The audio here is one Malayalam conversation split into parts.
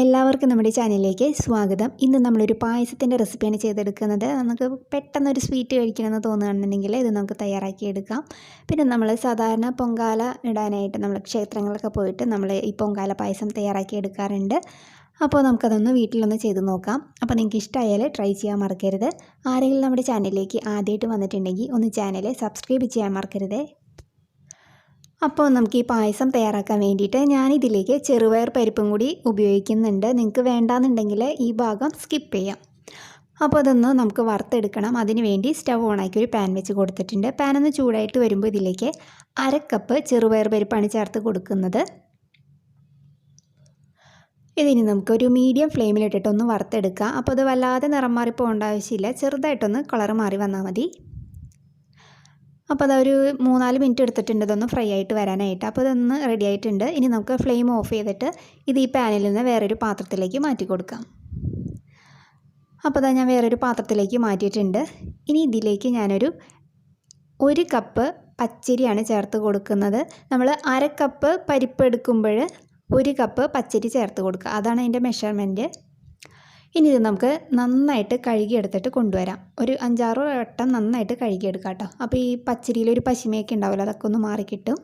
എല്ലാവർക്കും നമ്മുടെ ചാനലിലേക്ക് സ്വാഗതം. ഇന്ന് നമ്മളൊരു പായസത്തിൻ്റെ റെസിപ്പിയാണ് ചെയ്തെടുക്കുന്നത്. നമുക്ക് പെട്ടെന്നൊരു സ്വീറ്റ് കഴിക്കണമെന്ന് തോന്നുകയാണെന്നുണ്ടെങ്കിൽ ഇത് നമുക്ക് തയ്യാറാക്കിയെടുക്കാം. പിന്നെ നമ്മൾ സാധാരണ പൊങ്കാല ഇടാനായിട്ട് നമ്മൾ ക്ഷേത്രങ്ങളൊക്കെ പോയിട്ട് നമ്മൾ ഈ പൊങ്കാല പായസം തയ്യാറാക്കിയെടുക്കാറുണ്ട്. അപ്പോൾ നമുക്കതൊന്ന് വീട്ടിലൊന്ന് ചെയ്ത് നോക്കാം. അപ്പോൾ നിങ്ങൾക്ക് ഇഷ്ടമായാൽ ട്രൈ ചെയ്യാൻ മറക്കരുത്. ആരെങ്കിലും നമ്മുടെ ചാനലിലേക്ക് ആദ്യമായിട്ട് വന്നിട്ടുണ്ടെങ്കിൽ ഒന്ന് ചാനൽ സബ്സ്ക്രൈബ് ചെയ്യാൻ മറക്കരുത്. അപ്പോൾ നമുക്ക് ഈ പായസം തയ്യാറാക്കാൻ വേണ്ടിയിട്ട് ഞാനിതിലേക്ക് ചെറുപയർ പരിപ്പും കൂടി ഉപയോഗിക്കുന്നുണ്ട്. നിങ്ങൾക്ക് വേണ്ടാന്നുണ്ടെങ്കിൽ ഈ ഭാഗം സ്കിപ്പ് ചെയ്യാം. അപ്പോൾ അതൊന്ന് നമുക്ക് വറുത്തെടുക്കണം. അതിന് വേണ്ടി സ്റ്റവ് ഓണാക്കി ഒരു പാൻ വെച്ച് കൊടുത്തിട്ടുണ്ട്. പാനൊന്ന് ചൂടായിട്ട് വരുമ്പോൾ ഇതിലേക്ക് 1/2 കപ്പ് ചെറുപയർ പരിപ്പാണ് ചേർത്ത് കൊടുക്കുന്നത്. ഇതിന് നമുക്കൊരു മീഡിയം ഫ്ലെയിമിലിട്ടിട്ടൊന്ന് വറുത്തെടുക്കാം. അപ്പോൾ അത് വല്ലാതെ നിറം മാറി പോകേണ്ട ആവശ്യമില്ല, ചെറുതായിട്ടൊന്ന് കളർ മാറി വന്നാൽ മതി. അപ്പോൾ അതൊരു 3-4 മിനിറ്റ് എടുത്തിട്ടുണ്ട് ഇതൊന്ന് ഫ്രൈ ആയിട്ട് വരാനായിട്ട്. അപ്പോൾ ഇതൊന്ന് റെഡി ആയിട്ടുണ്ട്. ഇനി നമുക്ക് ഫ്ലെയിം ഓഫ് ചെയ്തിട്ട് ഇത് ഈ പാനിൽ നിന്ന് വേറൊരു പാത്രത്തിലേക്ക് മാറ്റി കൊടുക്കാം. അപ്പോൾ അതാ ഞാൻ വേറൊരു പാത്രത്തിലേക്ക് മാറ്റിയിട്ടുണ്ട്. ഇനി ഇതിലേക്ക് ഞാനൊരു 1 കപ്പ് പച്ചരിയാണ് ചേർത്ത് കൊടുക്കുന്നത്. നമ്മൾ 1/2 കപ്പ് പരിപ്പ് എടുക്കുമ്പോൾ 1 കപ്പ് പച്ചരി ചേർത്ത് കൊടുക്കുക, അതാണ് അതിൻ്റെ മെഷർമെൻറ്റ്. ഇനി ഇത് നമുക്ക് നന്നായിട്ട് കഴുകിയെടുത്തിട്ട് കൊണ്ടുവരാം. ഒരു 5-6 വട്ടം നന്നായിട്ട് കഴുകിയെടുക്കാം കേട്ടോ. അപ്പോൾ ഈ പച്ചരിയിലൊരു പശിമയൊക്കെ ഉണ്ടാവില്ല, അതൊക്കെ ഒന്ന് മാറിക്കിട്ടും.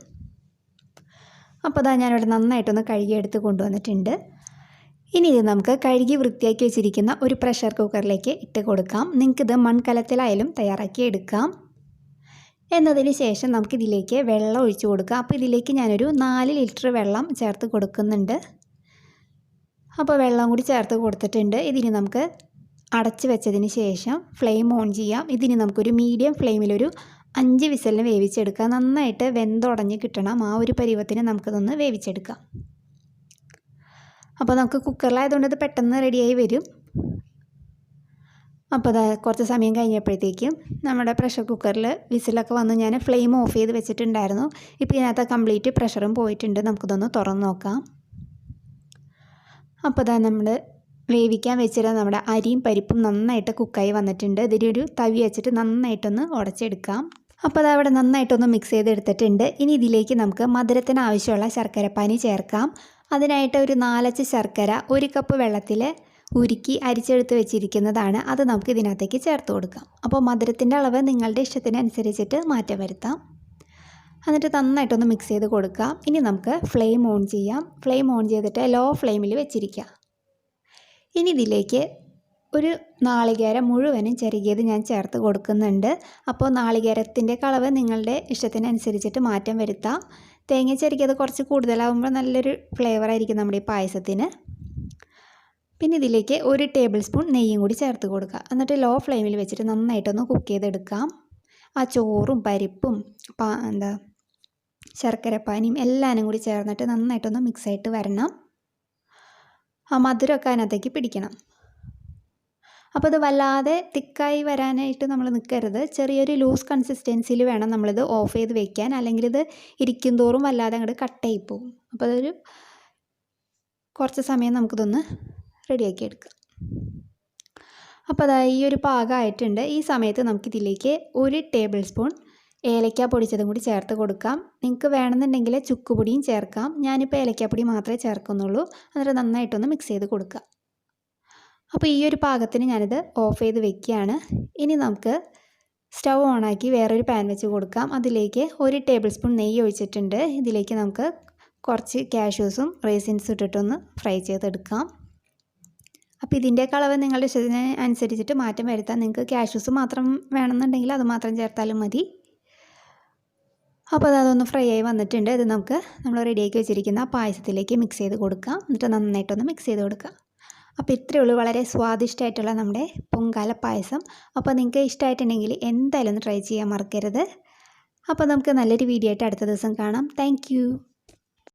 അപ്പോൾ അതാ ഞാനിവിടെ നന്നായിട്ടൊന്ന് കഴുകിയെടുത്ത് കൊണ്ടുവന്നിട്ടുണ്ട്. ഇനി ഇത് നമുക്ക് കഴുകി വൃത്തിയാക്കി വെച്ചിരിക്കുന്ന ഒരു പ്രഷർ കുക്കറിലേക്ക് ഇട്ട് കൊടുക്കാം. നിങ്ങൾക്കിത് മൺകലത്തിലായാലും തയ്യാറാക്കി എടുക്കാം. എന്നതിന് ശേഷം നമുക്കിതിലേക്ക് വെള്ളം ഒഴിച്ചു കൊടുക്കാം. അപ്പോൾ ഇതിലേക്ക് ഞാനൊരു 4 ലിറ്റർ വെള്ളം ചേർത്ത് കൊടുക്കുന്നുണ്ട്. അപ്പോൾ വെള്ളം കൂടി ചേർത്ത് കൊടുത്തിട്ടുണ്ട്. ഇതിന് നമുക്ക് അടച്ച് വെച്ചതിന് ശേഷം ഫ്ലെയിം ഓൺ ചെയ്യാം. ഇതിന് നമുക്കൊരു മീഡിയം ഫ്ലെയിമിലൊരു 5 വിസലിന് വേവിച്ചെടുക്കാം. നന്നായിട്ട് വെന്തുടഞ്ഞ് കിട്ടണം. ആ ഒരു പരുവത്തിന് നമുക്കിതൊന്ന് വേവിച്ചെടുക്കാം. അപ്പോൾ നമുക്ക് കുക്കറിലായതുകൊണ്ട് ഇത് പെട്ടെന്ന് റെഡിയായി വരും. അപ്പോൾ അത് കുറച്ച് സമയം കഴിഞ്ഞപ്പോഴത്തേക്കും നമ്മുടെ പ്രഷർ കുക്കറിൽ വിസിലൊക്കെ വന്ന് ഞാൻ ഫ്ലെയിം ഓഫ് ചെയ്ത് വെച്ചിട്ടുണ്ടായിരുന്നു. ഇപ്പോൾ ഇതിനകത്ത് കംപ്ലീറ്റ് പ്രഷറും പോയിട്ടുണ്ട്. നമുക്കിതൊന്ന് തുറന്ന് നോക്കാം. അപ്പോൾ അതാ നമ്മൾ വേവിക്കാൻ വെച്ചിട്ട് നമ്മുടെ അരിയും പരിപ്പും നന്നായിട്ട് കുക്കായി വന്നിട്ടുണ്ട്. ഇതിലൊരു തവി വെച്ചിട്ട് നന്നായിട്ടൊന്ന് ഉടച്ചെടുക്കാം. അപ്പോൾ അതവിടെ നന്നായിട്ടൊന്ന് മിക്സ് ചെയ്തെടുത്തിട്ടുണ്ട്. ഇനി ഇതിലേക്ക് നമുക്ക് മധുരത്തിന് ആവശ്യമുള്ള ശർക്കരപ്പാനി ചേർക്കാം. അതിനായിട്ട് ഒരു 4 അച്ച് ശർക്കര 1 കപ്പ് വെള്ളത്തിൽ ഉരുക്കി അരിച്ചെടുത്ത് വെച്ചിരിക്കുന്നതാണ്. അത് നമുക്ക് ഇതിനകത്തേക്ക് ചേർത്ത് കൊടുക്കാം. അപ്പോൾ മധുരത്തിൻ്റെ അളവ് നിങ്ങളുടെ ഇഷ്ടത്തിനനുസരിച്ചിട്ട് മാറ്റം വരുത്താം. എന്നിട്ട് നന്നായിട്ടൊന്ന് മിക്സ് ചെയ്ത് കൊടുക്കാം. ഇനി നമുക്ക് ഫ്ലെയിം ഓൺ ചെയ്യാം. ഫ്ലെയിം ഓൺ ചെയ്തിട്ട് ലോ ഫ്ലെയിമിൽ വെച്ചിരിക്കുക. ഇനി ഇതിലേക്ക് ഒരു നാളികേരം മുഴുവനും ചിരകിയത് ഞാൻ ചേർത്ത് കൊടുക്കുന്നുണ്ട്. അപ്പോൾ നാളികേരത്തിൻ്റെ അളവ് നിങ്ങളുടെ ഇഷ്ടത്തിനനുസരിച്ചിട്ട് മാറ്റം വരുത്താം. തേങ്ങ ചിരകിയത് കുറച്ച് കൂടുതലാകുമ്പോൾ നല്ലൊരു ഫ്ലേവറായിരിക്കും നമ്മുടെ ഈ പായസത്തിന്. പിന്നെ ഇതിലേക്ക് 1 ടേബിൾ സ്പൂൺ നെയ്യും കൂടി ചേർത്ത് കൊടുക്കുക. എന്നിട്ട് ലോ ഫ്ലെയിമിൽ വെച്ചിട്ട് നന്നായിട്ടൊന്ന് കുക്ക് ചെയ്തെടുക്കാം. ആ ചോറും പരിപ്പും ശർക്കരപ്പാനിയും എല്ലാനും കൂടി ചേർന്നിട്ട് നന്നായിട്ടൊന്ന് മിക്സായിട്ട് വരണം. ആ മധുരമൊക്കെ അതിനകത്തേക്ക് പിടിക്കണം. അപ്പോൾ ഇത് വല്ലാതെ തിക്കായി വരാനായിട്ട് നമ്മൾ നിൽക്കരുത്. ചെറിയൊരു ലൂസ് കൺസിസ്റ്റൻസിയിൽ വേണം നമ്മളിത് ഓഫ് ചെയ്ത് വെക്കാൻ. അല്ലെങ്കിൽ ഇത് ഇരിക്കും തോറും വല്ലാതെ അങ്ങോട്ട് കട്ടായി പോകും. അപ്പോൾ അതൊരു കുറച്ച് സമയം നമുക്കിതൊന്ന് റെഡിയാക്കി എടുക്കാം. അപ്പോൾ അതാ ഈ ഒരു പാകമായിട്ടുണ്ട്. ഈ സമയത്ത് നമുക്കിതിലേക്ക് 1 ടേബിൾ സ്പൂൺ ഏലക്ക പൊടിച്ചതും കൂടി ചേർത്ത് കൊടുക്കാം. നിങ്ങൾക്ക് വേണമെന്നുണ്ടെങ്കിൽ ചുക്കുപൊടിയും ചേർക്കാം. ഞാനിപ്പോൾ ഏലക്കാപ്പൊടി മാത്രമേ ചേർക്കുന്നുള്ളൂ. എന്നിട്ട് നന്നായിട്ടൊന്ന് മിക്സ് ചെയ്ത് കൊടുക്കുക. അപ്പോൾ ഈ ഒരു പാകത്തിന് ഞാനിത് ഓഫ് ചെയ്ത് വെക്കുകയാണ്. ഇനി നമുക്ക് സ്റ്റവ് ഓണാക്കി വേറൊരു പാൻ വെച്ച് കൊടുക്കാം. അതിലേക്ക് 1 ടേബിൾ സ്പൂൺ നെയ്യ് ഒഴിച്ചിട്ടുണ്ട്. ഇതിലേക്ക് നമുക്ക് കുറച്ച് കാഷ്യൂസും റൈസിൻസും ഇട്ടിട്ടൊന്ന് ഫ്രൈ ചെയ്തെടുക്കാം. അപ്പോൾ ഇതിൻ്റെ അളവ് നിങ്ങളുടെ ഇഷ്ടത്തിന് അനുസരിച്ചിട്ട് മാറ്റം വരുത്താം. നിങ്ങൾക്ക് കാഷ്യൂസ് മാത്രം വേണമെന്നുണ്ടെങ്കിൽ അത് മാത്രം ചേർത്താലും മതി. അപ്പോൾ അതൊന്ന് ഫ്രൈ ആയി വന്നിട്ടുണ്ട്. ഇത് നമുക്ക് നമ്മൾ റെഡിയാക്കി വെച്ചിരിക്കുന്ന പായസത്തിലേക്ക് മിക്സ് ചെയ്ത് കൊടുക്കാം. എന്നിട്ട് നന്നായിട്ടൊന്ന് മിക്സ് ചെയ്ത് കൊടുക്കാം. അപ്പോൾ ഇത്രയേ ഉള്ളൂ, വളരെ സ്വാദിഷ്ടമായിട്ടുള്ള നമ്മുടെ പൊങ്കാല പായസം. അപ്പോൾ നിങ്ങൾക്ക് ഇഷ്ടമായിട്ടുണ്ടെങ്കിൽ എന്തായാലും ഒന്ന് ട്രൈ ചെയ്യാൻ മറക്കരുത്. അപ്പോൾ നമുക്ക് നല്ലൊരു വീഡിയോ ആയിട്ട് അടുത്ത ദിവസം കാണാം. താങ്ക്